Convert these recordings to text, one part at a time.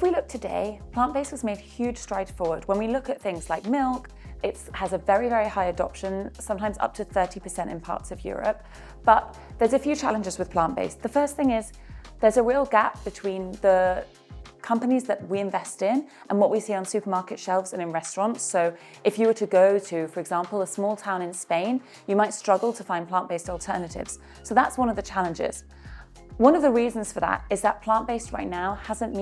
if we look today, plant-based has made huge strides forward. When we look at things like milk, it has a very, very high adoption, sometimes up to 30% in parts of Europe. But there's a few challenges with plant-based. The first thing is there's a real gap between the companies that we invest in and what we see on supermarket shelves and in restaurants. So if you were to go to, for example, a small town in Spain, you might struggle to find plant-based alternatives. So that's one of the challenges. One of the reasons for that is that plant-based right now hasn't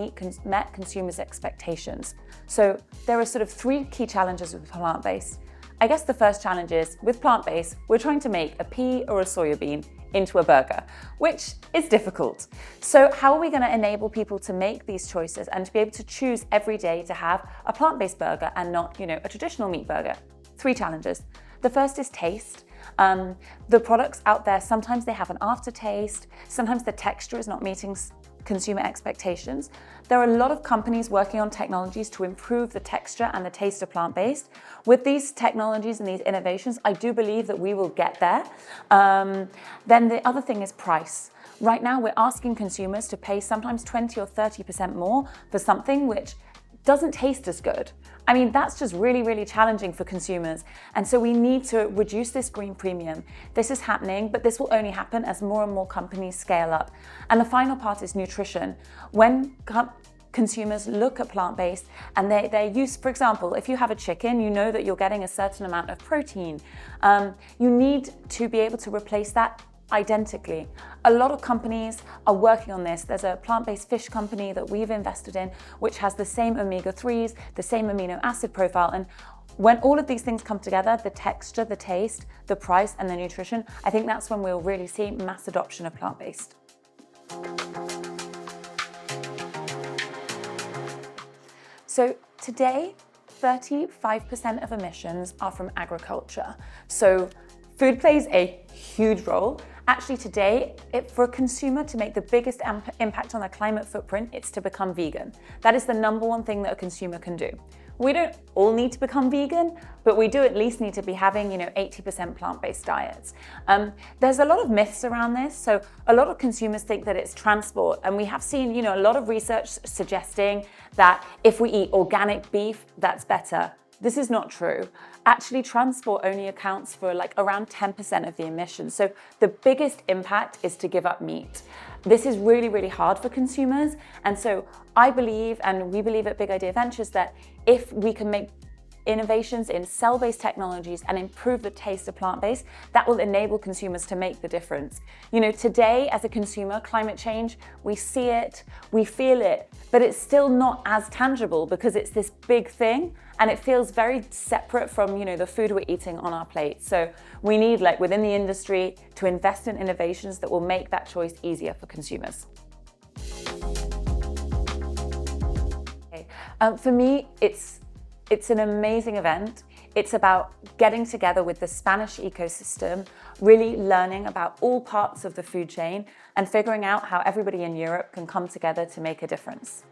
met consumers' expectations. So there are sort of three key challenges with plant-based. I guess the first challenge is, with plant-based, we're trying to make a pea or a soya bean into a burger, which is difficult. So how are we going to enable people to make these choices and to be able to choose every day to have a plant-based burger and not, a traditional meat burger? Three challenges. The first is taste. The products out there, sometimes they have an aftertaste, sometimes the texture is not meeting consumer expectations. There are a lot of companies working on technologies to improve the texture and the taste of plant-based. With these technologies and these innovations, I do believe that we will get there. Then the other thing is price. Right now, we're asking consumers to pay sometimes 20 or 30% more for something which doesn't taste as good. I mean, that's just really, really challenging for consumers. And so we need to reduce this green premium. This is happening, but this will only happen as more and more companies scale up. And the final part is nutrition. When consumers look at plant-based and they're used, for example, if you have a chicken, you know that you're getting a certain amount of protein. You need to be able to replace that identically. A lot of companies are working on this. There's a plant-based fish company that we've invested in, which has the same omega-3s, the same amino acid profile. And when all of these things come together, the texture, the taste, the price, and the nutrition, I think that's when we'll really see mass adoption of plant-based. So today, 35% of emissions are from agriculture. So food plays a huge role. Actually today, for a consumer to make the biggest impact on their climate footprint, it's to become vegan. That is the number one thing that a consumer can do. We don't all need to become vegan, but we do at least need to be having, 80% plant-based diets. There's a lot of myths around this. So a lot of consumers think that it's transport. And we have seen, a lot of research suggesting that if we eat organic beef, that's better. This is not true. Actually, transport only accounts for around 10% of the emissions. So the biggest impact is to give up meat. This is really, really hard for consumers. And so I believe, and we believe at Big Idea Ventures, that if we can make innovations in cell-based technologies and improve the taste of plant-based, that will enable consumers to make the difference. Today as a consumer, climate change, we see it, we feel it, but it's still not as tangible because it's this big thing and it feels very separate from, the food we're eating on our plate. So we need, within the industry, to invest in innovations that will make that choice easier for consumers. Okay. For me, it's an amazing event. It's about getting together with the Spanish ecosystem, really learning about all parts of the food chain and figuring out how everybody in Europe can come together to make a difference.